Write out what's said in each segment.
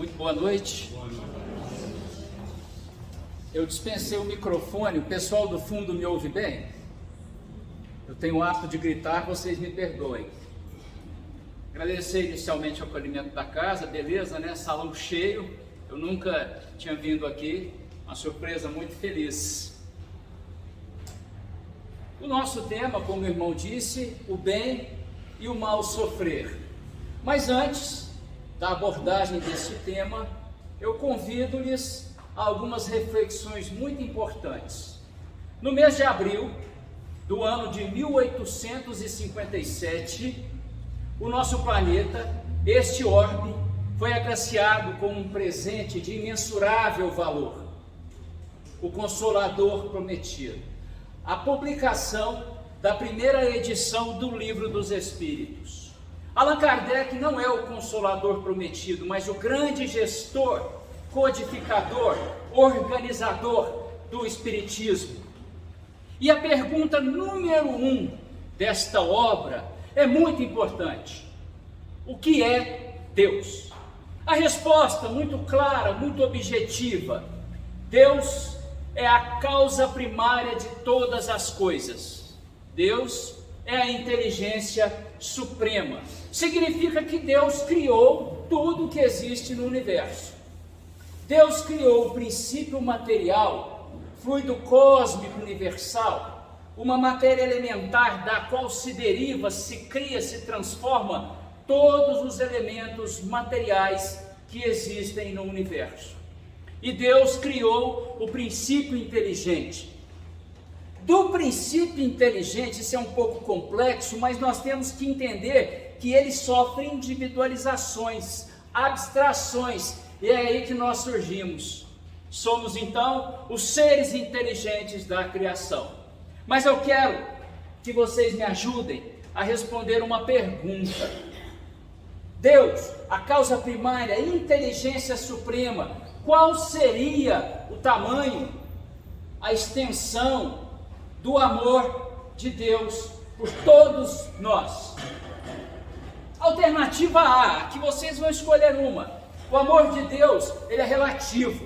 Muito boa noite. Eu dispensei o microfone, o pessoal do fundo me ouve bem? Eu tenho o hábito de gritar, vocês me perdoem. Agradecer inicialmente o acolhimento da casa, beleza, né? Salão cheio, eu nunca tinha vindo aqui, uma surpresa muito feliz. O nosso tema, como o irmão disse, o bem e o mal sofrer. Mas antes da abordagem desse tema, eu convido-lhes a algumas reflexões muito importantes. No mês de abril do ano de 1857, o nosso planeta, este orbe, foi agraciado com um presente de imensurável valor, o Consolador Prometido, a publicação da primeira edição do Livro dos Espíritos. Allan Kardec não é o Consolador Prometido, mas o grande gestor, codificador, organizador do Espiritismo. E a pergunta número 1 desta obra é muito importante: o que é Deus? A resposta muito clara, muito objetiva: Deus é a causa primária de todas as coisas. Deus é a inteligência suprema. Significa que Deus criou tudo que existe no universo. Deus criou o princípio material, fluido cósmico universal, uma matéria elementar da qual se deriva, se cria, se transforma todos os elementos materiais que existem no universo. E Deus criou o princípio inteligente. Do princípio inteligente, isso é um pouco complexo, mas nós temos que entender que ele sofre individualizações, abstrações, e é aí que nós surgimos. Somos então os seres inteligentes da criação. Mas eu quero que vocês me ajudem a responder uma pergunta. Deus, a causa primária, a inteligência suprema, qual seria o tamanho, a extensão do amor de Deus por todos nós? Alternativa A, que vocês vão escolher uma. O amor de Deus, ele é relativo.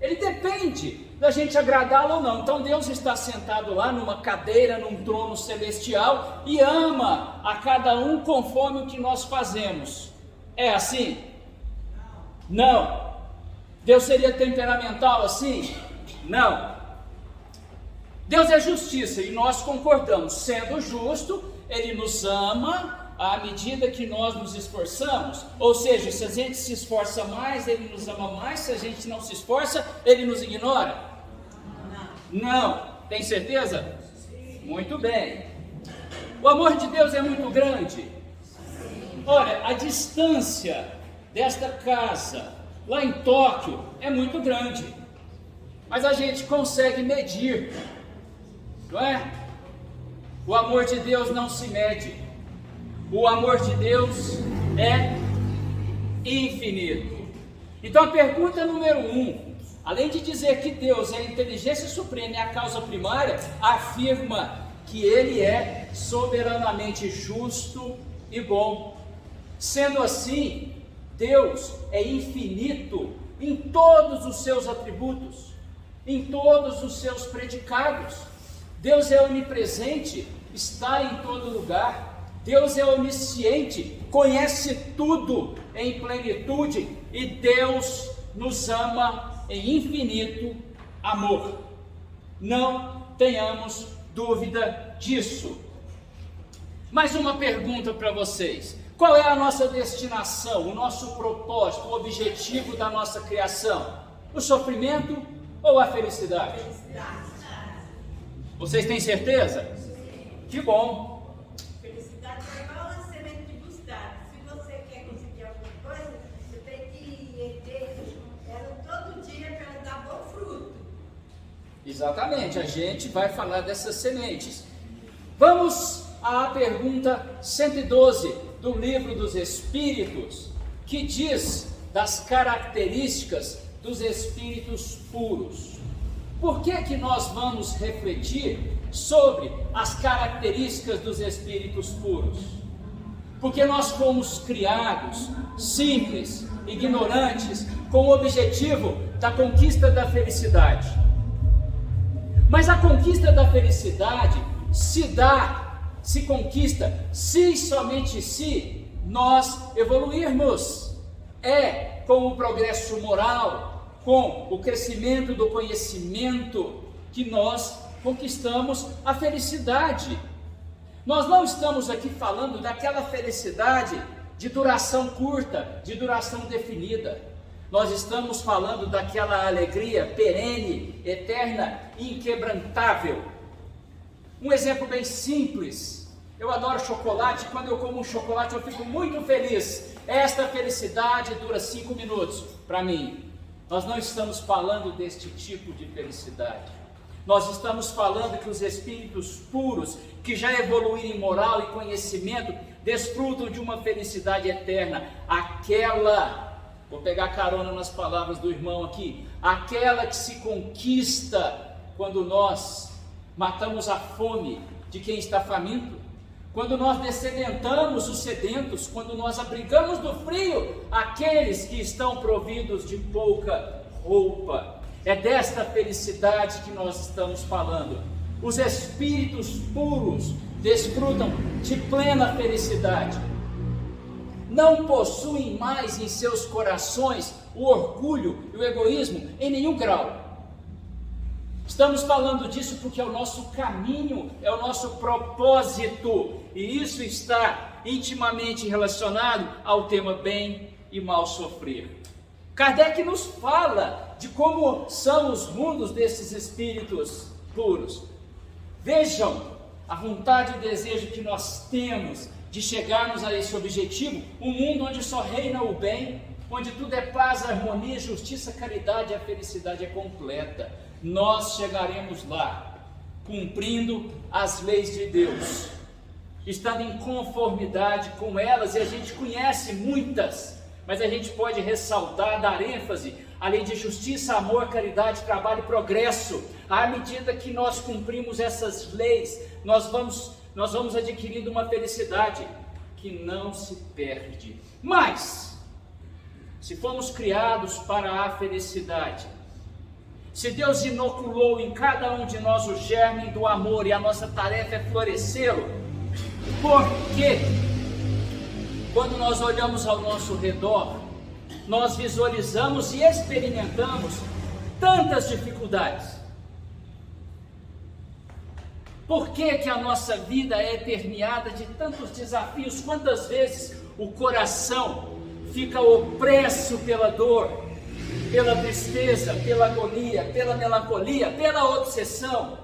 Ele depende da gente agradá-lo ou não. Então Deus está sentado lá numa cadeira, num trono celestial e ama a cada um conforme o que nós fazemos. É assim? Não. Deus seria temperamental assim? Não. Deus é justiça e nós concordamos. Sendo justo, Ele nos ama à medida que nós nos esforçamos. Ou seja, se a gente se esforça mais, Ele nos ama mais. Se a gente não se esforça, Ele nos ignora? Não. Tem certeza? Muito bem. O amor de Deus é muito grande. Olha, a distância desta casa lá em Tóquio é muito grande, mas a gente consegue medir, não é? O amor de Deus não se mede. O amor de Deus é infinito. Então a pergunta número 1, além de dizer que Deus é a inteligência suprema e a causa primária, afirma que Ele é soberanamente justo e bom. Sendo assim, Deus é infinito em todos os seus atributos, em todos os seus predicados. Deus é onipresente, está em todo lugar. Deus é onisciente, conhece tudo em plenitude, e Deus nos ama em infinito amor. Não tenhamos dúvida disso. Mais uma pergunta para vocês: qual é a nossa destinação, o nosso propósito, o objetivo da nossa criação? O sofrimento ou a felicidade? Vocês têm certeza? Que bom. Felicidade é igual a semente de mostarda. Se você quer conseguir alguma coisa, você tem que ter ela todo dia para ela dar bom fruto. Exatamente, a gente vai falar dessas sementes. Vamos à pergunta 112 do Livro dos Espíritos, que diz das características dos espíritos puros. Por que nós vamos refletir sobre as características dos espíritos puros? Porque nós fomos criados simples, ignorantes, com o objetivo da conquista da felicidade. Mas a conquista da felicidade se conquista se e somente se nós evoluirmos. É com o progresso moral, com o crescimento do conhecimento que nós conquistamos a felicidade. Nós não estamos aqui falando daquela felicidade de duração curta, de duração definida. Nós estamos falando daquela alegria perene, eterna e inquebrantável. Um exemplo bem simples. Eu adoro chocolate. Quando eu como um chocolate eu fico muito feliz. Esta felicidade dura 5 minutos para mim. Nós não estamos falando deste tipo de felicidade. Nós estamos falando que os espíritos puros, que já evoluíram em moral e conhecimento, desfrutam de uma felicidade eterna. Aquela, vou pegar carona nas palavras do irmão aqui, aquela que se conquista quando nós matamos a fome de quem está faminto, quando nós descedentamos os sedentos, quando nós abrigamos do frio aqueles que estão providos de pouca roupa. É desta felicidade que nós estamos falando. Os espíritos puros desfrutam de plena felicidade. Não possuem mais em seus corações o orgulho e o egoísmo em nenhum grau. Estamos falando disso porque é o nosso caminho, é o nosso propósito, e isso está intimamente relacionado ao tema bem e mal sofrer. Kardec nos fala de como são os mundos desses espíritos puros. Vejam a vontade e o desejo que nós temos de chegarmos a esse objetivo, um mundo onde só reina o bem, onde tudo é paz, harmonia, justiça, caridade, e a felicidade é completa. Nós chegaremos lá, cumprindo as leis de Deus, estando em conformidade com elas, e a gente conhece muitas, mas a gente pode ressaltar, dar ênfase à lei de justiça, amor, caridade, trabalho e progresso. À medida que nós cumprimos essas leis, nós vamos adquirindo uma felicidade que não se perde. Mas, se fomos criados para a felicidade, se Deus inoculou em cada um de nós o germe do amor e a nossa tarefa é florescê-lo, por que, quando nós olhamos ao nosso redor, nós visualizamos e experimentamos tantas dificuldades? Por que que a nossa vida é permeada de tantos desafios? Quantas vezes o coração fica opresso pela dor, pela tristeza, pela agonia, pela melancolia, pela obsessão?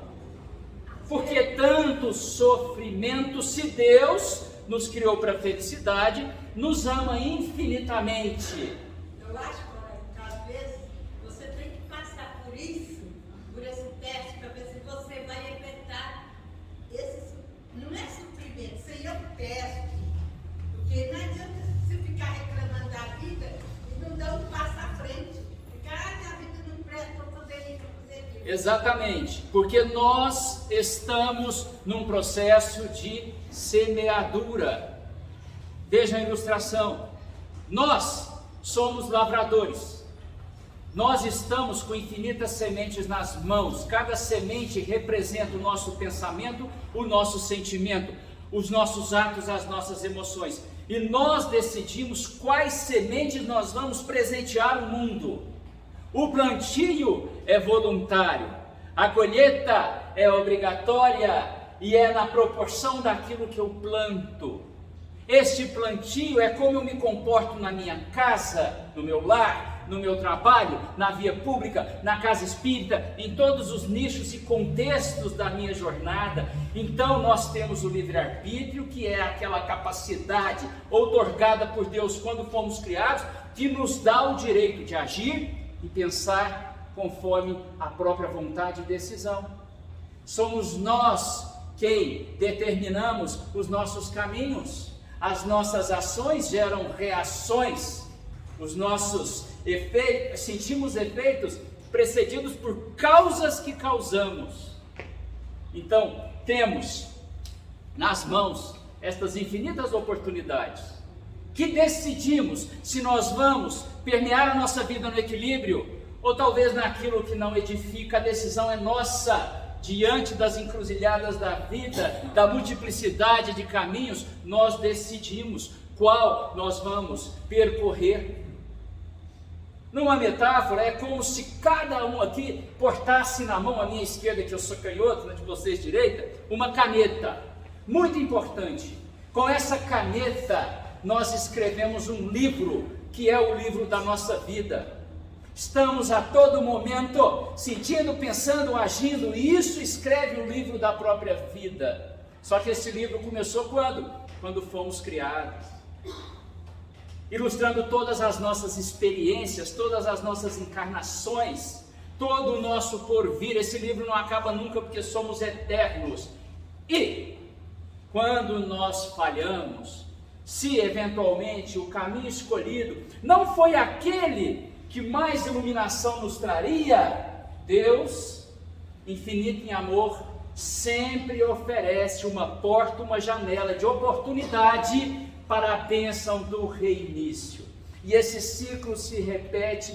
Por que tanto sofrimento, se Deus nos criou para a felicidade, nos ama infinitamente? Eu acho que às vezes você tem que passar por isso, por esse teste, para ver se você vai enfrentar esse, não é sofrimento, isso aí é um teste. Porque não adianta você ficar reclamando da vida e não dar um passo à frente. Ficar, minha vida não presta para fazer isso, para fazer aquilo. Exatamente, porque nós estamos num processo de semeadura. Veja a ilustração. Nós somos lavradores. Nós estamos com infinitas sementes nas mãos. Cada semente representa o nosso pensamento, o nosso sentimento, os nossos atos, as nossas emoções. E nós decidimos quais sementes nós vamos presentear o mundo. O plantio é voluntário, a colheita é obrigatória e é na proporção daquilo que eu planto. Este plantio é como eu me comporto na minha casa, no meu lar, no meu trabalho, na via pública, na casa espírita, em todos os nichos e contextos da minha jornada. Então nós temos o livre-arbítrio, que é aquela capacidade outorgada por Deus quando fomos criados, que nos dá o direito de agir e pensar conforme a própria vontade e decisão. Somos nós quem determinamos os nossos caminhos. As nossas ações geram reações, os nossos efeitos, sentimos efeitos precedidos por causas que causamos. Então, temos nas mãos estas infinitas oportunidades, que decidimos se nós vamos permear a nossa vida no equilíbrio, ou talvez naquilo que não edifica. A decisão é nossa. Diante das encruzilhadas da vida, da multiplicidade de caminhos, nós decidimos qual nós vamos percorrer. Numa metáfora, é como se cada um aqui portasse na mão, a minha esquerda, que eu sou canhoto, na de vocês direita, uma caneta, muito importante. Com essa caneta, nós escrevemos um livro, que é o livro da nossa vida. Estamos a todo momento sentindo, pensando, agindo, e isso escreve o livro da própria vida. Só que esse livro começou quando? Quando fomos criados. Ilustrando todas as nossas experiências, todas as nossas encarnações, todo o nosso porvir. Esse livro não acaba nunca, porque somos eternos. E quando nós falhamos, se eventualmente o caminho escolhido não foi aquele que mais iluminação nos traria, Deus, infinito em amor, sempre oferece uma porta, uma janela de oportunidade para a bênção do reinício. E esse ciclo se repete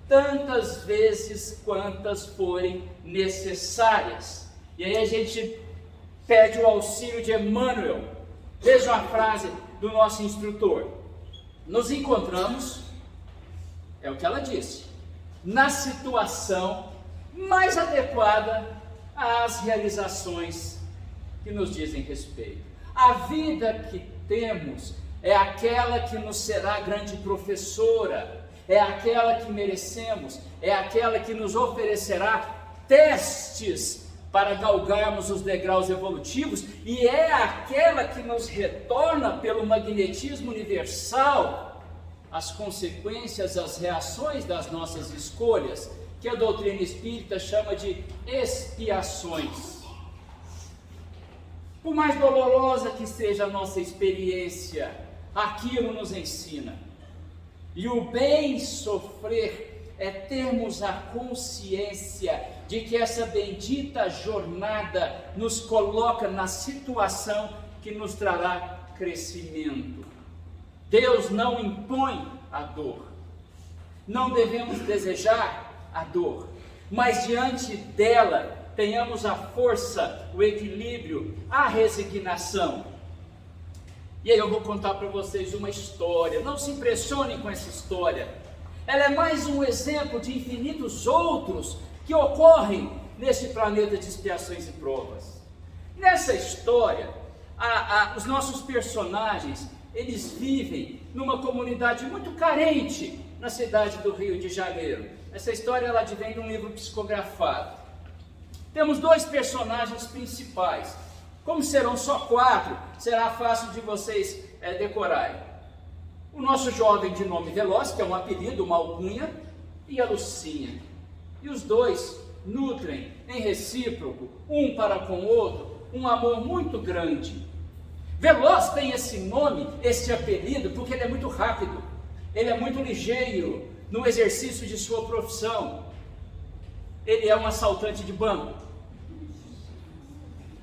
tantas vezes quantas forem necessárias. E aí a gente pede o auxílio de Emmanuel. Veja a frase do nosso instrutor: nos encontramos, é o que ela disse, na situação mais adequada às realizações que nos dizem respeito. A vida que temos é aquela que nos será grande professora, é aquela que merecemos, é aquela que nos oferecerá testes para galgarmos os degraus evolutivos, e é aquela que nos retorna pelo magnetismo universal as consequências, as reações das nossas escolhas, que a doutrina espírita chama de expiações. Por mais dolorosa que seja a nossa experiência, aquilo nos ensina. E o bem sofrer é termos a consciência de que essa bendita jornada nos coloca na situação que nos trará crescimento. Deus não impõe a dor. Não devemos desejar a dor, mas diante dela tenhamos a força, o equilíbrio, a resignação. E aí eu vou contar para vocês uma história. Não se impressionem com essa história. Ela é mais um exemplo de infinitos outros que ocorrem neste planeta de expiações e provas. Nessa história, os nossos personagens, eles vivem numa comunidade muito carente na cidade do Rio de Janeiro. Essa história ela advém de um livro psicografado. Temos dois personagens principais. Como serão só 4, será fácil de vocês decorarem. O nosso jovem de nome Veloz, que é um apelido, uma alcunha, e a Lucinha. E os dois nutrem em recíproco, um para com o outro, um amor muito grande. Veloz tem esse nome, esse apelido, porque ele é muito rápido, ele é muito ligeiro no exercício de sua profissão. Ele é um assaltante de banco.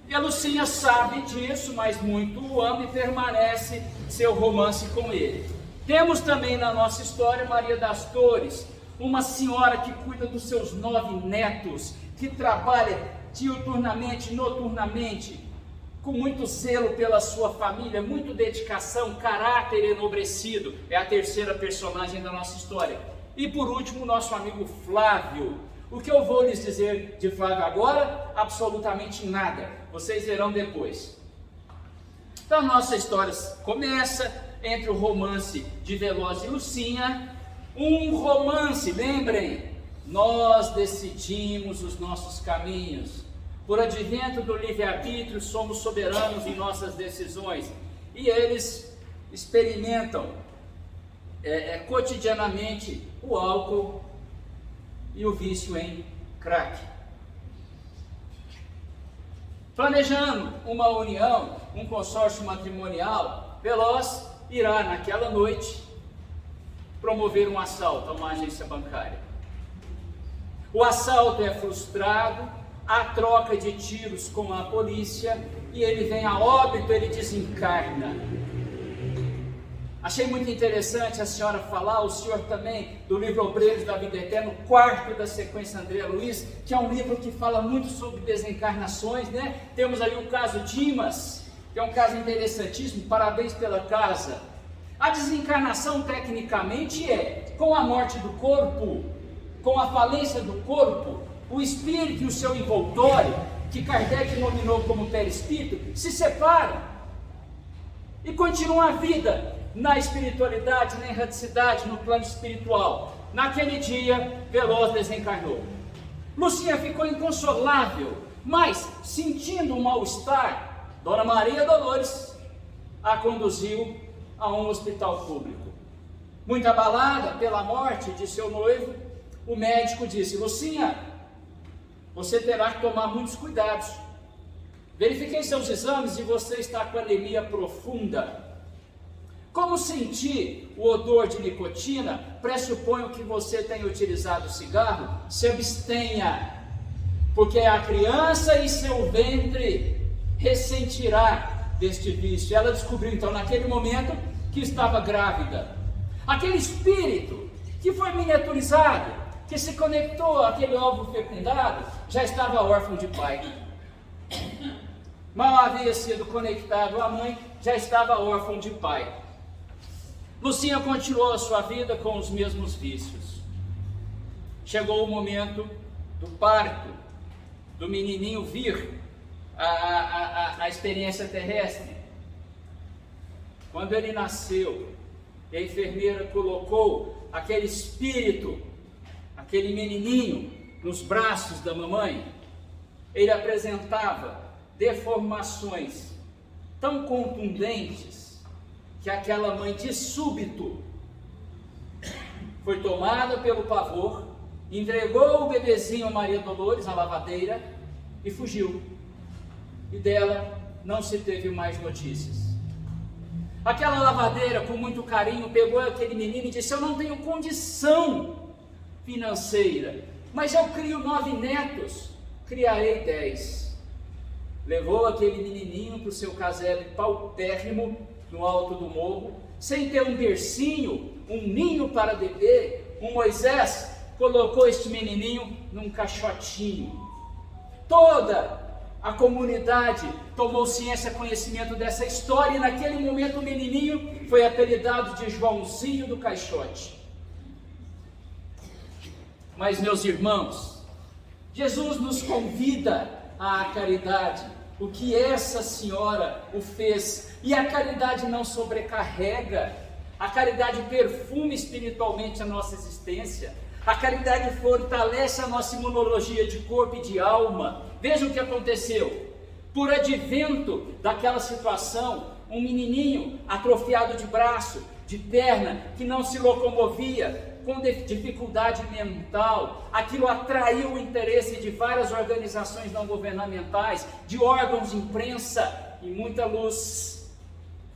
E a Lucinha sabe disso, mas muito o ama e permanece seu romance com ele. Temos também na nossa história Maria das Dores, uma senhora que cuida dos seus 9 netos, que trabalha diuturnamente, noturnamente, com muito zelo pela sua família, muita dedicação, caráter enobrecido. É a terceira personagem da nossa história. E por último, o nosso amigo Flávio. O que eu vou lhes dizer de Flávio agora? Absolutamente nada. Vocês verão depois. Então, a nossa história começa entre o romance de Veloz e Lucinha. Um romance, lembrem, nós decidimos os nossos caminhos. Por advento do livre-arbítrio, somos soberanos em nossas decisões. E eles experimentam cotidianamente o álcool e o vício em crack. Planejando uma união, um consórcio matrimonial, Veloz irá naquela noite promover um assalto a uma agência bancária. O assalto é frustrado, há troca de tiros com a polícia e ele vem a óbito, ele desencarna. Achei muito interessante a senhora falar, o senhor também, do livro Obreiros da Vida Eterna, o quarto da sequência André Luiz, que é um livro que fala muito sobre desencarnações, né? Temos ali o caso Dimas, que é um caso interessantíssimo, parabéns pela casa. A desencarnação, tecnicamente, é com a morte do corpo, com a falência do corpo, o espírito e o seu envoltório, que Kardec nominou como perispírito, se separam e continuam a vida na espiritualidade, na erraticidade, no plano espiritual. Naquele dia, Veloz desencarnou. Lucinha ficou inconsolável, mas, sentindo um mal-estar, Dona Maria Dolores a conduziu a um hospital público. Muito abalada pela morte de seu noivo, o médico disse: Lucinha, você terá que tomar muitos cuidados. Verifiquei seus exames e você está com anemia profunda. Como sentir o odor de nicotina, pressuponho que você tenha utilizado cigarro, se abstenha, porque a criança em seu ventre ressentirá deste vício. Ela descobriu então naquele momento que estava grávida. Aquele espírito que foi miniaturizado, que se conectou àquele óvulo fecundado, já estava órfão de pai. Mal havia sido conectado à mãe, já estava órfão de pai. Lucinha continuou a sua vida com os mesmos vícios. Chegou o momento do parto, do menininho vir a experiência terrestre. Quando ele nasceu, a enfermeira colocou aquele espírito, aquele menininho, nos braços da mamãe. Ele apresentava deformações tão contundentes que aquela mãe de súbito foi tomada pelo pavor, entregou o bebezinho a Maria Dolores, a lavadeira, e fugiu. E dela não se teve mais notícias. Aquela lavadeira, com muito carinho, pegou aquele menino e disse: eu não tenho condição financeira, mas eu crio 9 netos, criarei 10. Levou aquele menininho para o seu casebre paupérrimo, no alto do morro, sem ter um bercinho, um ninho para bebê. Um Moisés colocou este menininho num caixotinho. Toda a comunidade tomou ciência, conhecimento dessa história, e naquele momento o menininho foi apelidado de Joãozinho do Caixote. Mas, meus irmãos, Jesus nos convida à caridade. O que essa senhora o fez, e a caridade não sobrecarrega, a caridade perfuma espiritualmente a nossa existência, a caridade fortalece a nossa imunologia de corpo e de alma. Veja o que aconteceu: por advento daquela situação, um menininho atrofiado de braço, de perna, que não se locomovia, com dificuldade mental, aquilo atraiu o interesse de várias organizações não governamentais, de órgãos de imprensa, e muita luz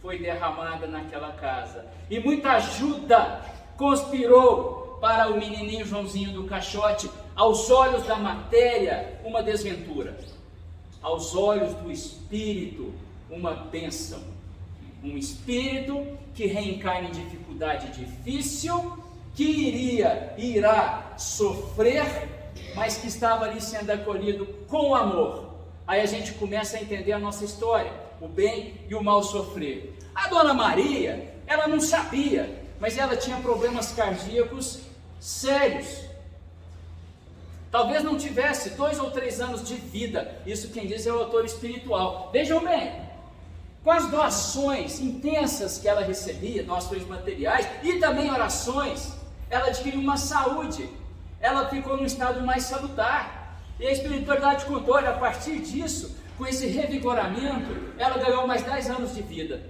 foi derramada naquela casa, e muita ajuda conspirou para o menininho Joãozinho do Caixote. Aos olhos da matéria, uma desventura; aos olhos do espírito, uma bênção. Um espírito que reencarna em dificuldade difícil, que irá sofrer, mas que estava ali sendo acolhido com amor. Aí a gente começa a entender a nossa história, o bem e o mal sofrer. A Dona Maria, ela não sabia, mas ela tinha problemas cardíacos sérios. Talvez não tivesse 2 ou 3 anos de vida, isso quem diz é o autor espiritual. Vejam bem, com as doações intensas que ela recebia, doações materiais e também orações, ela adquiriu uma saúde, ela ficou num estado mais salutar, e a espiritualidade contou, a partir disso, com esse revigoramento, ela ganhou mais 10 anos de vida.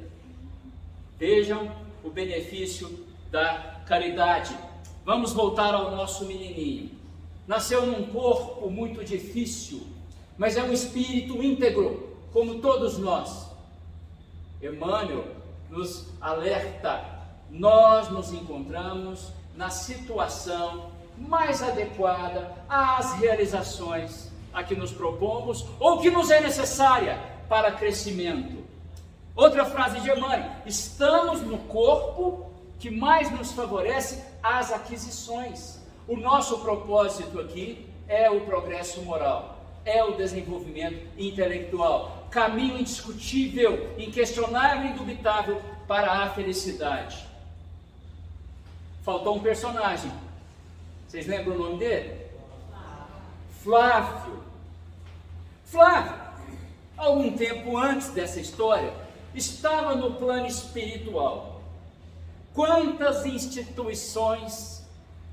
Vejam o benefício da caridade. Vamos voltar ao nosso menininho. Nasceu num corpo muito difícil, mas é um espírito íntegro, como todos nós. Emmanuel nos alerta: nós nos encontramos na situação mais adequada às realizações a que nos propomos ou que nos é necessária para crescimento. Outra frase de Emmanuel: estamos no corpo que mais nos favorece as aquisições. O nosso propósito aqui é o progresso moral, é o desenvolvimento intelectual, caminho indiscutível, inquestionável e indubitável para a felicidade. Faltou um personagem. Vocês lembram o nome dele? Flávio. Flávio, algum tempo antes dessa história, estava no plano espiritual. Quantas instituições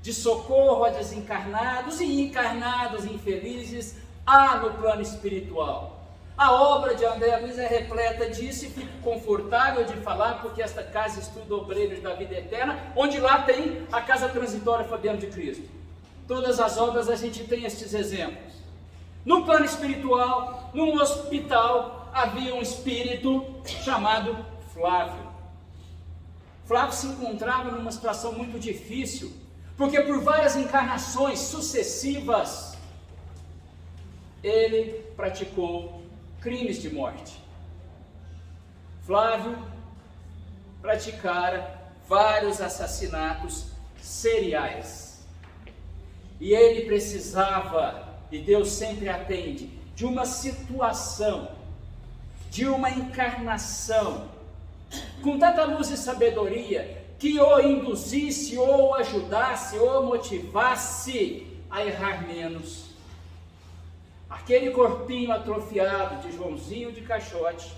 de socorro a desencarnados e encarnados infelizes há no plano espiritual? A obra de André Luiz é repleta disso e fico confortável de falar, porque esta casa estuda obreiros da vida eterna, onde lá tem a Casa Transitória Fabiano de Cristo. Todas as obras a gente tem estes exemplos. No plano espiritual, num hospital, havia um espírito chamado Flávio. Flávio se encontrava numa situação muito difícil, porque por várias encarnações sucessivas, ele praticou crimes de morte. Flávio praticara vários assassinatos seriais. E ele precisava, e Deus sempre atende, de uma situação, de uma encarnação, com tanta luz e sabedoria, que o induzisse, ou o ajudasse, ou o motivasse a errar menos. Aquele corpinho atrofiado de Joãozinho de Caixote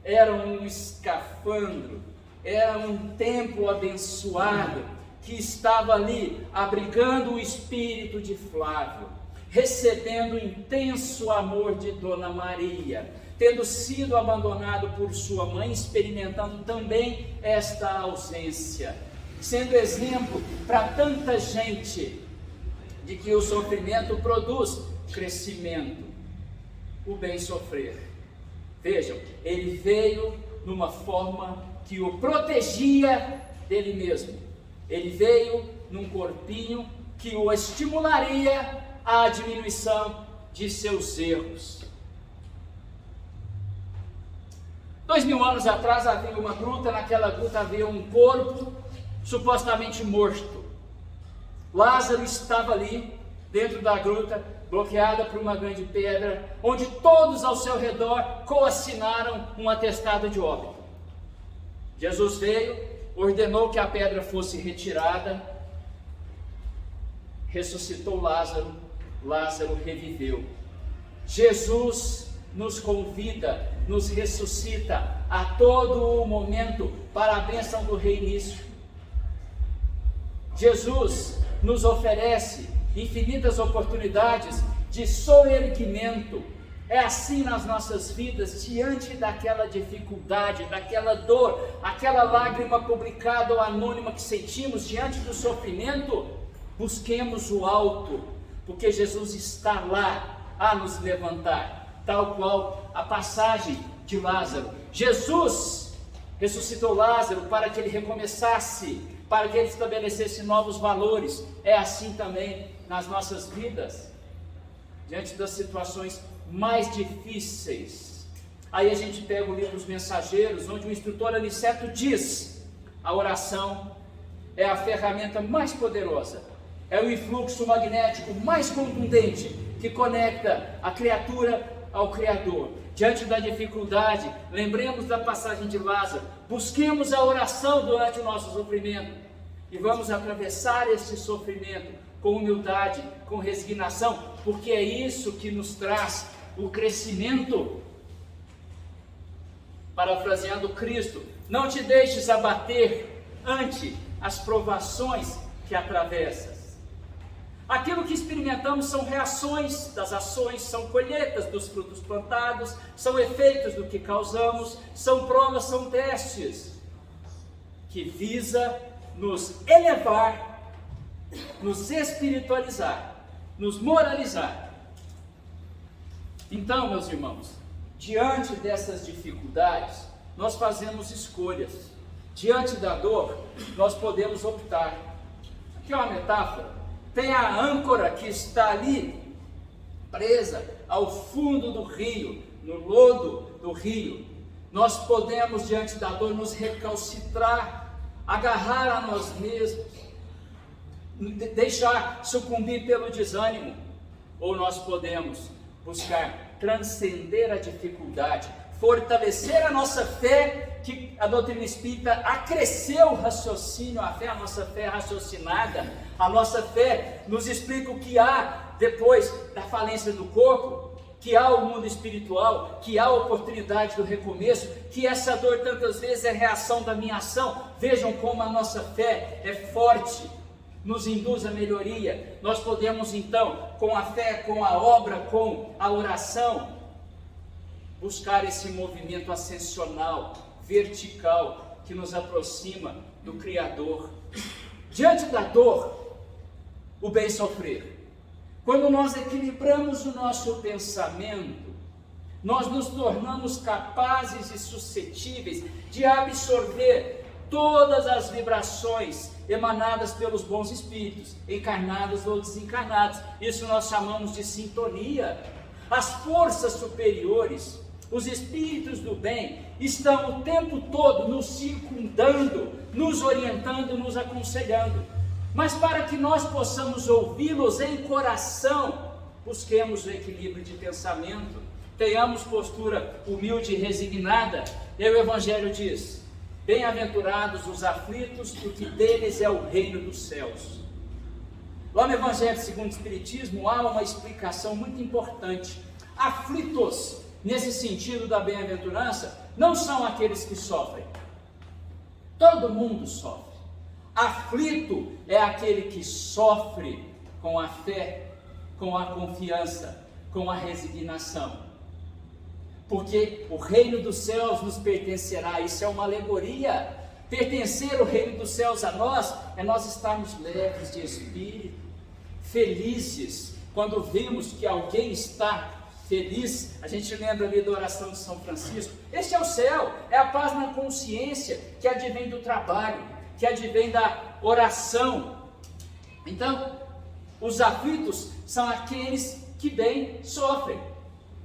era um escafandro, era um templo abençoado que estava ali abrigando o espírito de Flávio, recebendo o intenso amor de Dona Maria, tendo sido abandonado por sua mãe, experimentando também esta ausência, sendo exemplo para tanta gente de que o sofrimento produz crescimento, o bem sofrer. Vejam, ele veio numa forma que o protegia dele mesmo. Ele veio num corpinho que o estimularia à diminuição de seus erros. 2000 anos atrás havia uma gruta, naquela gruta havia um corpo supostamente morto. Lázaro estava ali, dentro da gruta, bloqueada por uma grande pedra, onde todos ao seu redor coassinaram um atestado de óbito. Jesus veio, ordenou que a pedra fosse retirada, ressuscitou Lázaro, Lázaro reviveu. Jesus nos convida, nos ressuscita a todo o momento para a bênção do reinício. Jesus nos oferece infinitas oportunidades de soerguimento. É assim nas nossas vidas, diante daquela dificuldade, daquela dor, aquela lágrima publicada ou anônima que sentimos diante do sofrimento, busquemos o alto, porque Jesus está lá a nos levantar, tal qual a passagem de Lázaro. Jesus ressuscitou Lázaro para que ele recomeçasse, para que ele estabelecesse novos valores. É assim também nas nossas vidas, diante das situações mais difíceis. Aí a gente pega o livro dos Mensageiros, onde o instrutor Aniceto diz: a oração é a ferramenta mais poderosa, é o influxo magnético mais contundente que conecta a criatura ao Criador. Diante da dificuldade, lembremos da passagem de Lázaro, busquemos a oração durante o nosso sofrimento e vamos atravessar esse sofrimento com humildade, com resignação, porque é isso que nos traz o crescimento. Parafraseando Cristo: não te deixes abater ante as provações que atravessas. Aquilo que experimentamos são reações das ações, são colheitas dos frutos plantados, são efeitos do que causamos, são provas, são testes, que visa nos elevar, nos espiritualizar, nos moralizar. Então, meus irmãos, diante dessas dificuldades, nós fazemos escolhas. Diante da dor, nós podemos optar. Aqui é uma metáfora. Tem a âncora que está ali, presa ao fundo do rio, no lodo do rio. nós podemos, diante da dor, nos recalcitrar, agarrar a nós mesmos, deixar sucumbir pelo desânimo, ou nós podemos buscar transcender a dificuldade, fortalecer a nossa fé, que a doutrina espírita acresceu o raciocínio, a fé, a nossa fé raciocinada, a nossa fé nos explica o que há depois da falência do corpo, que há o mundo espiritual, que há a oportunidade do recomeço, que essa dor tantas vezes é reação da minha ação. Vejam como a nossa fé é forte, nos induz à melhoria. Nós podemos então, com a fé, com a obra, com a oração, buscar esse movimento ascensional, vertical, que nos aproxima do Criador. Diante da dor, o bem sofrer. Quando nós equilibramos o nosso pensamento, nós nos tornamos capazes e suscetíveis de absorver todas as vibrações emanadas pelos bons espíritos, encarnados ou desencarnados. Isso nós chamamos de sintonia. As forças superiores, os espíritos do bem, estão o tempo todo nos circundando, nos orientando, nos aconselhando. Mas para que nós possamos ouvi-los em coração, busquemos o equilíbrio de pensamento, tenhamos postura humilde e resignada. E o Evangelho diz: bem-aventurados os aflitos, porque deles é o reino dos céus. Lá no Evangelho segundo o Espiritismo há uma explicação muito importante. Aflitos, nesse sentido da bem-aventurança, não são aqueles que sofrem. Todo mundo sofre. Aflito é aquele que sofre com a fé, com a confiança, com a resignação. Porque o reino dos céus nos pertencerá. Isso é uma alegoria. Pertencer o reino dos céus a nós é nós estarmos leves de espírito, felizes. Quando vemos que alguém está feliz, a gente lembra ali da oração de São Francisco. Este é o céu, é a paz na consciência, que advém do trabalho, que advém da oração. Então, os aflitos são aqueles que bem sofrem,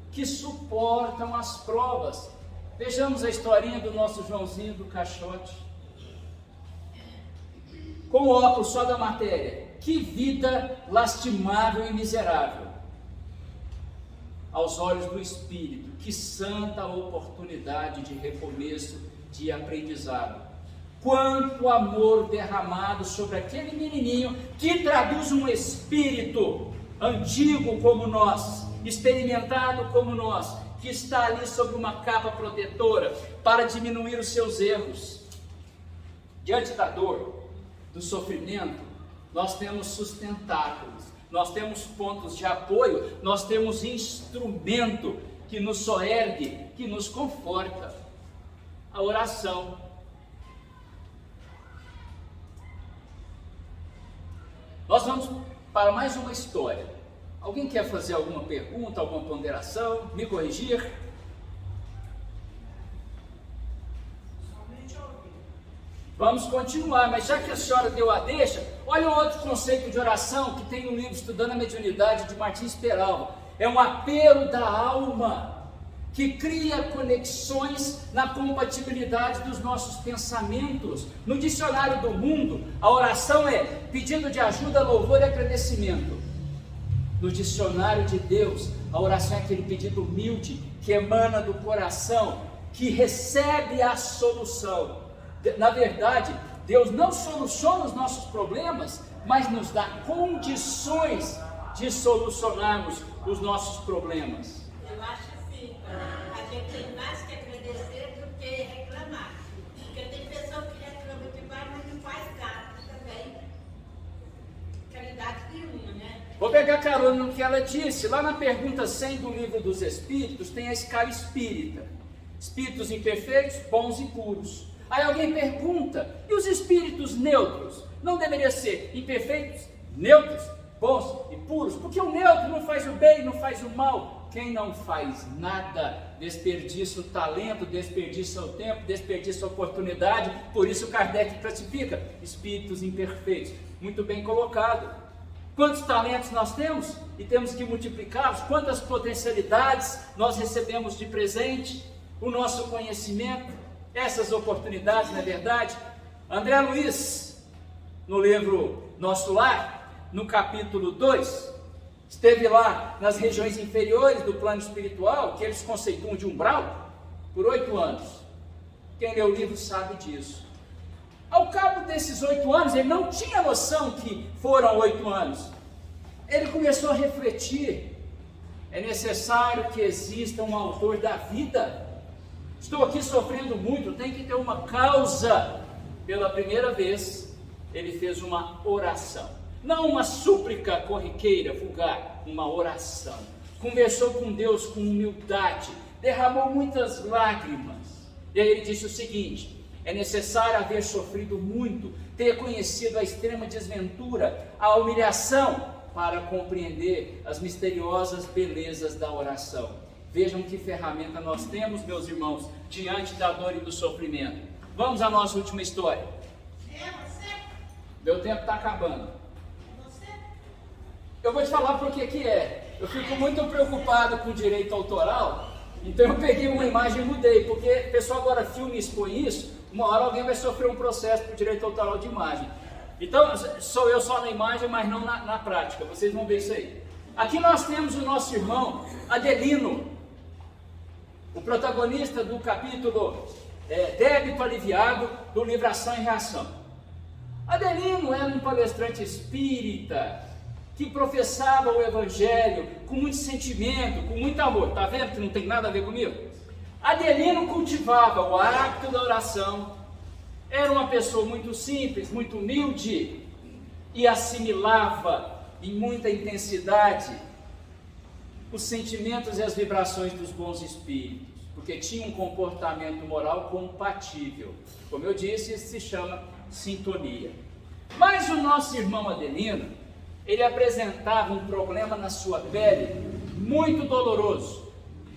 que suportam as provas. Vejamos a historinha do nosso Joãozinho do caixote. Com o óculos só da matéria, que vida lastimável e miserável. Aos olhos do Espírito, que santa oportunidade de recomeço, de aprendizado. Quanto amor derramado sobre aquele menininho que traduz um espírito antigo como nós, experimentado como nós, que está ali sob uma capa protetora para diminuir os seus erros. Diante da dor, do sofrimento, nós temos sustentáculos, nós temos pontos de apoio, nós temos instrumento que nos soergue, que nos conforta. A oração. Nós vamos para mais uma história. Alguém quer fazer alguma pergunta, alguma ponderação, me corrigir? Somente ouvir. Vamos continuar, mas já que a senhora deu a deixa, olha um outro conceito de oração que tem no livro Estudando a Mediunidade de Martins Peralva. É um apelo da alma, que cria conexões na compatibilidade dos nossos pensamentos. No dicionário do mundo, a oração é pedido de ajuda, louvor e agradecimento. No dicionário de Deus, a oração é aquele pedido humilde, que emana do coração, que recebe a solução. Na verdade, Deus não soluciona os nossos problemas, mas nos dá condições de solucionarmos os nossos problemas. Eu acho assim, a gente tem mais que agradecer do que reclamar. Porque tem pessoa que reclama demais, mas não faz nada também. Caridade nenhuma, né? Vou pegar carona no que ela disse. Lá na pergunta 100 do Livro dos Espíritos, tem a escala espírita. Espíritos imperfeitos, bons e puros. Aí alguém pergunta, e os espíritos neutros? Não deveria ser imperfeitos, neutros, bons e puros? Porque o neutro não faz o bem, não faz o mal. Quem não faz nada, desperdiça o talento, desperdiça o tempo, desperdiça a oportunidade. Por isso Kardec classifica espíritos imperfeitos. Muito bem colocado. Quantos talentos nós temos e temos que multiplicá-los? Quantas potencialidades nós recebemos de presente? o nosso conhecimento, essas oportunidades, não é verdade? André Luiz, no livro Nosso Lar, no capítulo 2, esteve lá nas regiões inferiores do plano espiritual, que eles conceituam de umbral, por 8 anos. Quem lê o livro sabe disso. Ao cabo desses 8 anos, ele não tinha noção que foram 8 anos. Ele começou a refletir: é necessário que exista um autor da vida. Estou aqui sofrendo muito, tem que ter uma causa. Pela primeira vez, ele fez uma oração. Não uma súplica corriqueira, vulgar, uma oração. Conversou com Deus com humildade, derramou muitas lágrimas. E aí ele disse o seguinte: é necessário haver sofrido muito, ter conhecido a extrema desventura, a humilhação, para compreender as misteriosas belezas da oração. Vejam que ferramenta nós temos, meus irmãos, diante da dor e do sofrimento. Vamos à nossa última história. É você? Meu tempo está acabando. É você? Eu vou te falar por que é. Eu fico muito preocupado com o direito autoral, então eu peguei uma imagem e mudei, porque o pessoal agora filma e expõe isso, uma hora alguém vai sofrer um processo por direito autoral de imagem. Então, sou eu só na imagem, mas não na prática, vocês vão ver isso aí. Aqui nós temos o nosso irmão Adelino, o protagonista do capítulo Débito Aliviado, do livro Ação e Reação. Adelino era um palestrante espírita, que professava o evangelho com muito sentimento, com muito amor. Está vendo que não tem nada a ver comigo? Adelino cultivava o hábito da oração, era uma pessoa muito simples, muito humilde, e assimilava em muita intensidade os sentimentos e as vibrações dos bons espíritos, porque tinha um comportamento moral compatível. Como eu disse, isso se chama sintonia. Mas o nosso irmão Adelino, ele apresentava um problema na sua pele muito doloroso.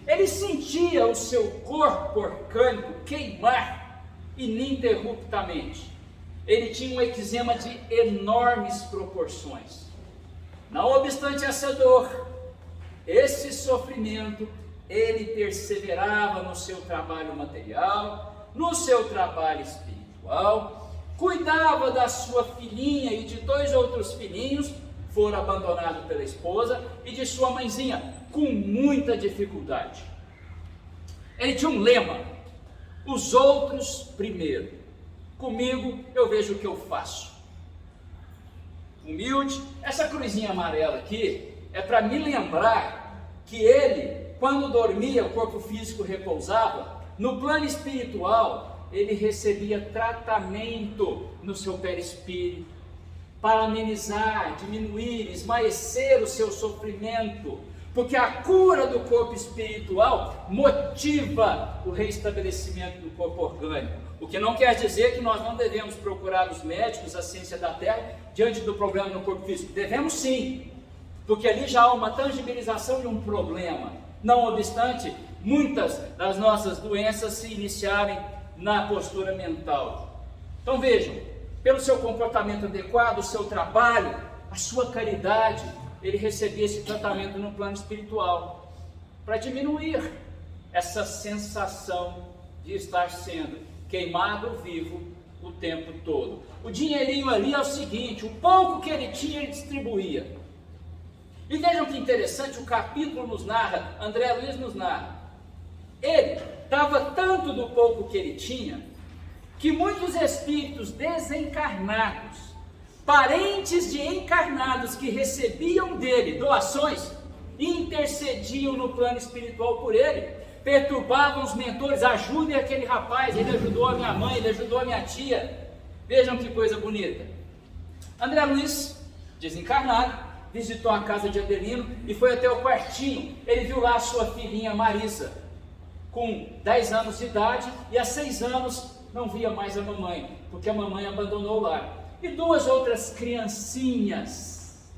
Ele sentia o seu corpo orgânico queimar ininterruptamente. Ele tinha um eczema de enormes proporções. Não obstante essa dor, esse sofrimento, ele perseverava no seu trabalho material, no seu trabalho espiritual, cuidava da sua filhinha e de 2 outros filhinhos, foram abandonados pela esposa, e de sua mãezinha, com muita dificuldade. Ele tinha um lema: os outros primeiro, comigo eu vejo o que eu faço. Humilde. Essa cruzinha amarela aqui é para me lembrar que ele, quando dormia, o corpo físico repousava, no plano espiritual, ele recebia tratamento no seu perispírito, para amenizar, diminuir, esmaecer o seu sofrimento, porque a cura do corpo espiritual motiva o reestabelecimento do corpo orgânico, o que não quer dizer que nós não devemos procurar os médicos, a ciência da terra, diante do problema no corpo físico. Devemos sim, porque ali já há uma tangibilização de um problema. Não obstante, muitas das nossas doenças se iniciarem na postura mental. Então vejam, pelo seu comportamento adequado, o seu trabalho, a sua caridade, ele recebia esse tratamento no plano espiritual, para diminuir essa sensação de estar sendo queimado vivo o tempo todo. O dinheirinho ali é o seguinte: o pouco que ele tinha, ele distribuía. E vejam que interessante, o capítulo nos narra, André Luiz nos narra, ele dava tanto do pouco que ele tinha, que muitos espíritos desencarnados, parentes de encarnados que recebiam dele doações, intercediam no plano espiritual por ele, perturbavam os mentores: ajudem aquele rapaz, ele ajudou a minha mãe, ele ajudou a minha tia. Vejam que coisa bonita. André Luiz, desencarnado, visitou a casa de Adelino e foi até o quartinho. Ele viu lá a sua filhinha Marisa, com 10 anos de idade, e há 6 anos não via mais a mamãe, porque a mamãe abandonou o lar. E 2 outras criancinhas,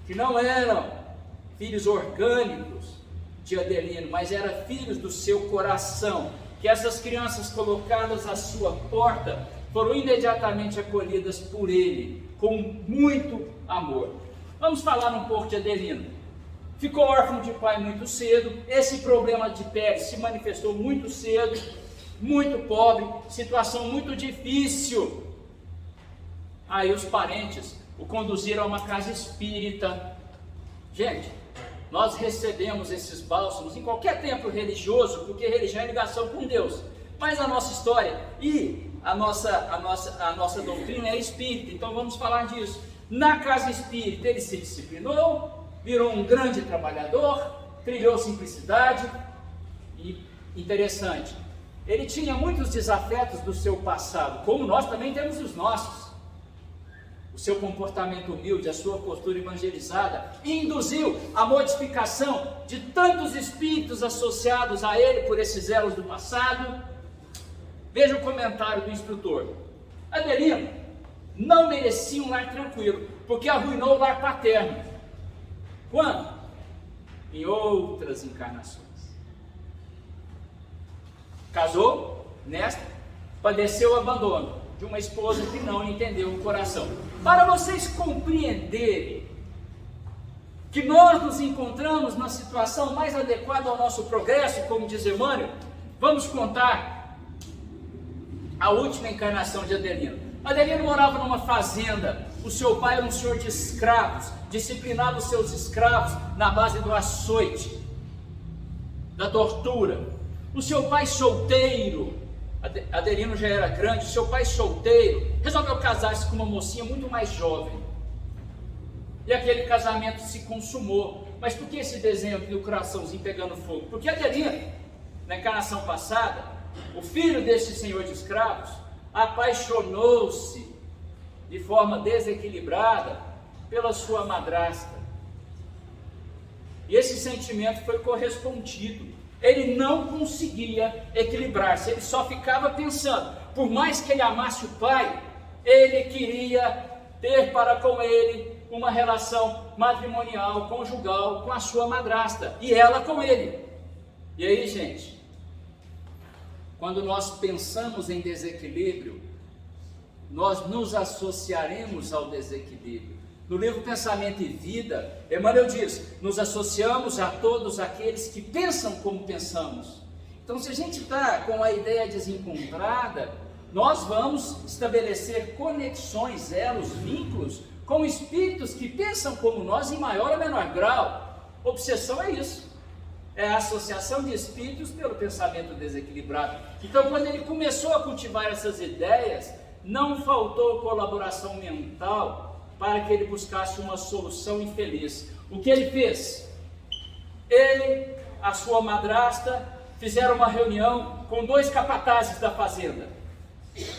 que não eram filhos orgânicos de Adelino, mas eram filhos do seu coração, que essas crianças colocadas à sua porta, foram imediatamente acolhidas por ele, com muito amor. Vamos falar um pouco de Adelino. ficou órfão de pai muito cedo, esse problema de pele se manifestou muito cedo, muito pobre, situação muito difícil. Aí os parentes o conduziram a uma casa espírita. Gente, nós recebemos esses bálsamos em qualquer templo religioso, porque religião é ligação com Deus. Mas a nossa história e a nossa doutrina é espírita, então vamos falar disso. Na casa espírita ele se disciplinou, virou um grande trabalhador, trilhou simplicidade e, interessante, ele tinha muitos desafetos do seu passado, como nós também temos os nossos. O seu comportamento humilde, a sua postura evangelizada, induziu a modificação de tantos espíritos associados a ele por esses elos do passado. Veja o comentário do instrutor. Adelino não merecia um lar tranquilo, porque arruinou o lar paterno. Quando? Em outras encarnações. Casou, nesta, padeceu o abandono de uma esposa que não entendeu o coração. Para vocês compreenderem que nós nos encontramos na situação mais adequada ao nosso progresso, como diz Emmanuel, vamos contar a última encarnação de Adelino. Adelino morava numa fazenda, o seu pai era um senhor de escravos, disciplinava os seus escravos na base do açoite, da tortura. O seu pai solteiro, Adelino já era grande, o seu pai solteiro, resolveu casar-se com uma mocinha muito mais jovem. E aquele casamento se consumou. Mas por que esse desenho aqui do coraçãozinho pegando fogo? Porque Adelino, na encarnação passada, o filho desse senhor de escravos, apaixonou-se de forma desequilibrada pela sua madrasta. E esse sentimento foi correspondido. Ele não conseguia equilibrar-se, ele só ficava pensando, por mais que ele amasse o pai, ele queria ter para com ele uma relação matrimonial, conjugal com a sua madrasta, e ela com ele. E aí, gente, quando nós pensamos em desequilíbrio, nós nos associaremos ao desequilíbrio. No livro Pensamento e Vida, Emmanuel diz, nos associamos a todos aqueles que pensam como pensamos. Então, se a gente está com a ideia desencontrada, nós vamos estabelecer conexões, elos, vínculos com espíritos que pensam como nós em maior ou menor grau. Obsessão é isso, é a associação de espíritos pelo pensamento desequilibrado. Então, quando ele começou a cultivar essas ideias, não faltou colaboração mental para que ele buscasse uma solução infeliz. O que ele fez? Ele, a sua madrasta, fizeram uma reunião com 2 capatazes da fazenda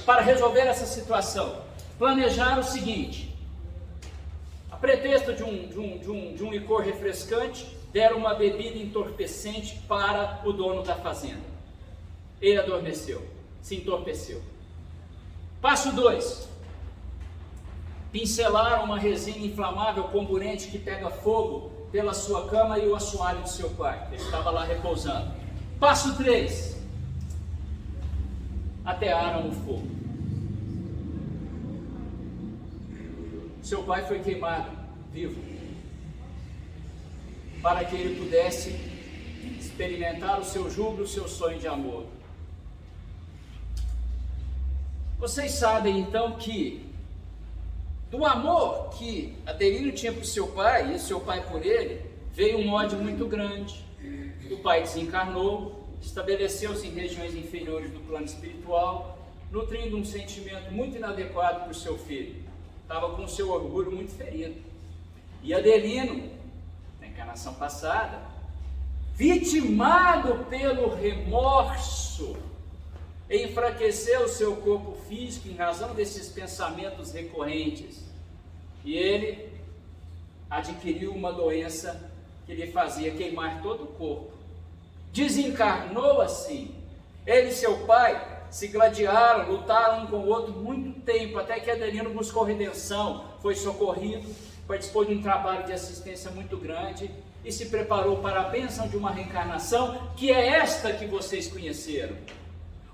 para resolver essa situação. Planejaram o seguinte: a pretexto de um licor refrescante, deram uma bebida entorpecente para o dono da fazenda. Ele adormeceu, se entorpeceu. Passo 2. Pincelaram uma resina inflamável comburente que pega fogo pela sua cama e o assoalho do seu quarto. Ele estava lá repousando. Passo 3. Atearam o fogo. Seu pai foi queimado vivo, para que ele pudesse experimentar o seu júbilo, o seu sonho de amor. Vocês sabem então que do amor que Adelino tinha por seu pai, e seu pai por ele, veio um ódio muito grande. O pai desencarnou, estabeleceu-se em regiões inferiores do plano espiritual, nutrindo um sentimento muito inadequado por seu filho. Estava com seu orgulho muito ferido. E Adelino, na encarnação passada, vitimado pelo remorso, enfraqueceu o seu corpo físico em razão desses pensamentos recorrentes, e ele adquiriu uma doença que lhe fazia queimar todo o corpo. Desencarnou assim. Ele e seu pai se gladiaram, lutaram um com o outro muito tempo, até que Adelino buscou redenção, foi socorrido, participou de um trabalho de assistência muito grande e se preparou para a bênção de uma reencarnação, que é esta que vocês conheceram.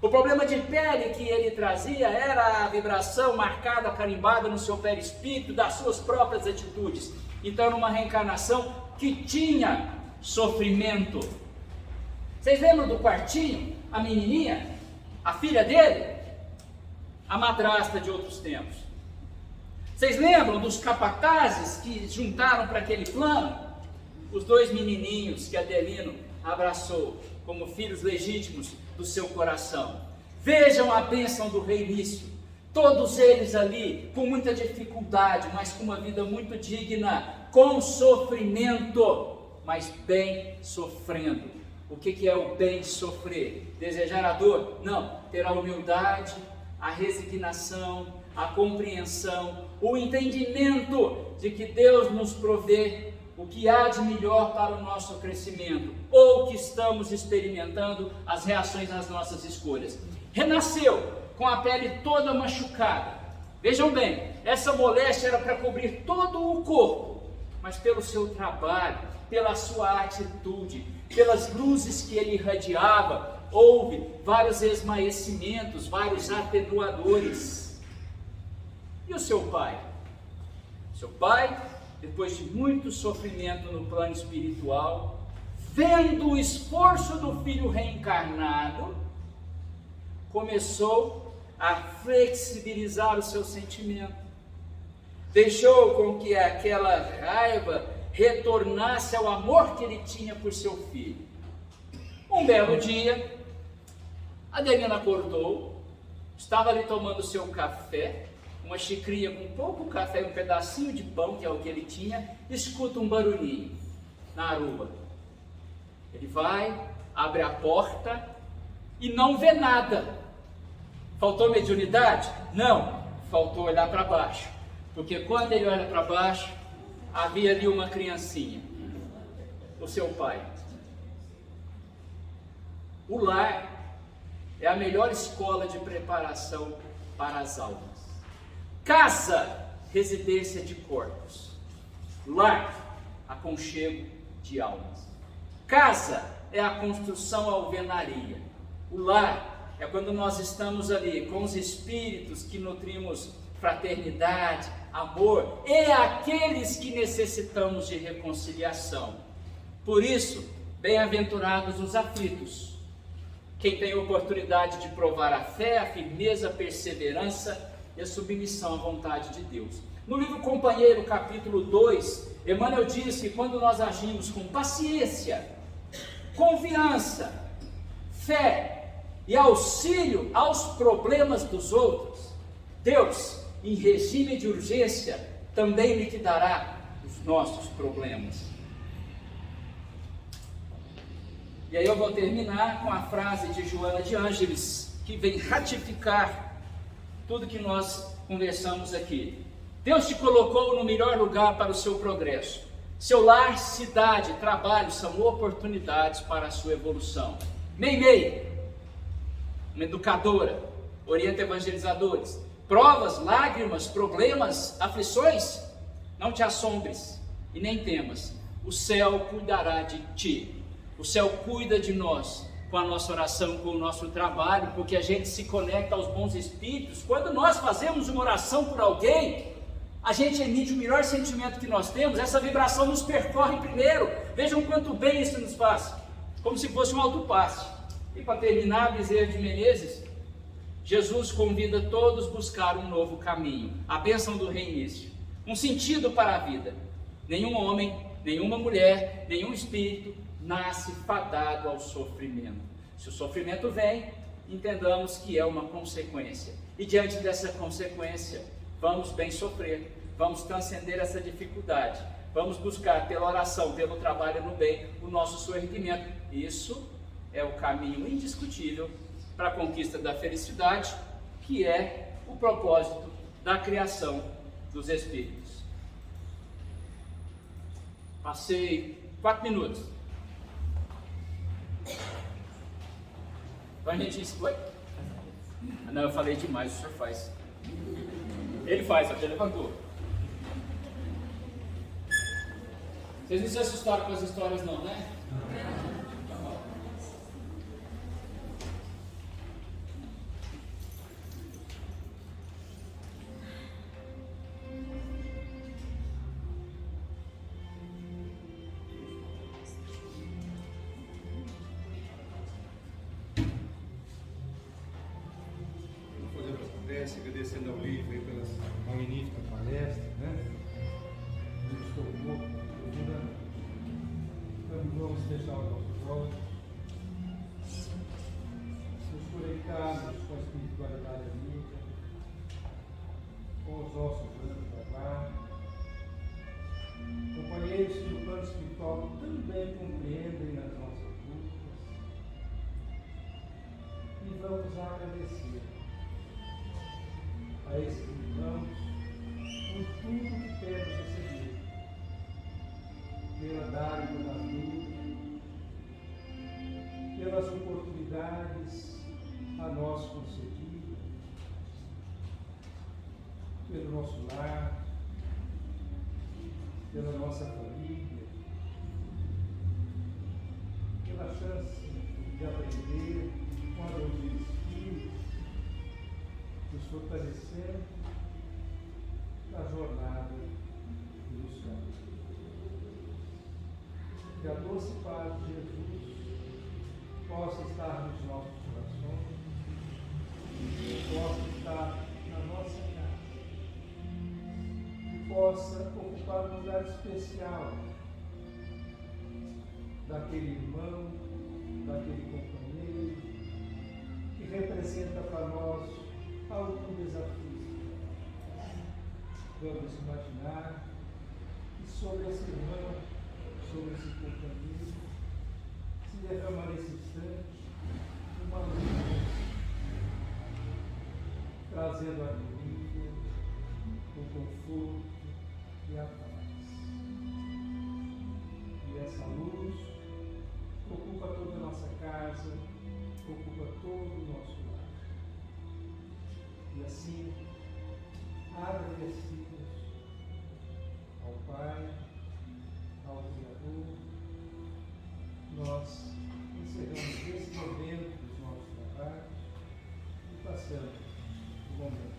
O problema de pele que ele trazia era a vibração marcada, carimbada no seu perispírito das suas próprias atitudes. Então, numa reencarnação, que tinha sofrimento. Vocês lembram do quartinho? A menininha? A filha dele? A madrasta de outros tempos. Vocês lembram dos capatazes que juntaram para aquele plano? Os 2 menininhos que Adelino abraçou como filhos legítimos do seu coração. Vejam a bênção do reinício. Todos eles ali com muita dificuldade, mas com uma vida muito digna, com sofrimento, mas bem sofrendo. O que é o bem sofrer? Desejar a dor? Não, ter a humildade, a resignação, a compreensão, o entendimento de que Deus nos provê o que há de melhor para o nosso crescimento, ou que estamos experimentando as reações às nossas escolhas. Renasceu com a pele toda machucada. Vejam bem, essa moléstia era para cobrir todo o corpo, mas pelo seu trabalho, pela sua atitude, pelas luzes que ele irradiava, houve vários esmaecimentos, vários atenuadores. E o seu pai? Seu pai, depois de muito sofrimento no plano espiritual, vendo o esforço do filho reencarnado, começou a flexibilizar o seu sentimento. Deixou com que aquela raiva retornasse ao amor que ele tinha por seu filho. Um belo dia, Adelina acordou, estava ali tomando seu café, uma xicrinha com pouco café e um pedacinho de pão, que é o que ele tinha, escuta um barulhinho na aruba. Ele vai, abre a porta e não vê nada. Faltou mediunidade? Não, faltou olhar para baixo, porque quando ele olha para baixo, havia ali uma criancinha, o seu pai. O lar é a melhor escola de preparação para as almas. Casa, residência de corpos. Lar, aconchego de almas. Casa é a construção à alvenaria. O lar é quando nós estamos ali com os espíritos que nutrimos fraternidade, amor, e aqueles que necessitamos de reconciliação. Por isso, bem-aventurados os aflitos, quem tem oportunidade de provar a fé, a firmeza, a perseverança e a submissão à vontade de Deus. No livro Companheiro, capítulo 2, Emmanuel diz que quando nós agimos com paciência, confiança, fé e auxílio aos problemas dos outros, Deus, em regime de urgência, também liquidará os nossos problemas. E aí eu vou terminar com a frase de Joana de Ângeles, que vem ratificar tudo que nós conversamos aqui. Deus te colocou no melhor lugar para o seu progresso. Seu lar, cidade, trabalho são oportunidades para a sua evolução. Meimei, uma educadora, orienta evangelizadores. Provas, lágrimas, problemas, aflições, não te assombres e nem temas. O céu cuidará de ti. O céu cuida de nós com a nossa oração, com o nosso trabalho, porque a gente se conecta aos bons espíritos. Quando nós fazemos uma oração por alguém, a gente emite o melhor sentimento que nós temos, essa vibração nos percorre primeiro. Vejam quanto bem isso nos faz, como se fosse um autopasse. E para terminar, Bezerra de Menezes, Jesus convida todos a buscar um novo caminho, a bênção do reinício, um sentido para a vida. Nenhum homem, nenhuma mulher, nenhum espírito nasce fadado ao sofrimento. Se o sofrimento vem, entendamos que é uma consequência. E diante dessa consequência, vamos bem sofrer, vamos transcender essa dificuldade, vamos buscar pela oração, pelo trabalho no bem, o nosso surgimento. Isso é o caminho indiscutível para a conquista da felicidade, que é o propósito da criação dos espíritos. Passei 4 minutos. Então a gente... Oi? Não, eu falei demais, o senhor faz. Ele faz, só que ele levantou. Vocês não se assustaram com as histórias não, né? Jéssica, agradecendo ao Livro aí pela magnífica palestra, né? Nos tocou, vamos fechar os nossos olhos, nos conectarmos com a espiritualidade amiga, com os nossos anjos da guarda, companheiros que no plano espiritual também compreendem as nossas lutas, e vamos agradecer a esses irmãos por tudo que temos recebido, pela dádiva da vida, pelas oportunidades a nós concedidas, pelo nosso lar, pela nossa família, pela chance de aprender com a doutrina espírita, nos fortalecendo na jornada que nos cabe. Que a doce paz de Jesus possa estar nos nossos corações, possa estar na nossa casa, e possa ocupar um lugar especial daquele irmão, daquele companheiro, que representa para nós algum desafio. Vamos imaginar que sobre esse irmão, sobre esse companheiro, se derrama nesse instante uma luz, trazendo a alegria, o conforto e a paz. E essa luz ocupa toda a nossa casa, ocupa todo o nosso lar. E assim, agradecidos ao Pai, ao Criador, nós encerramos esse momento dos nossos trabalhos e passamos o momento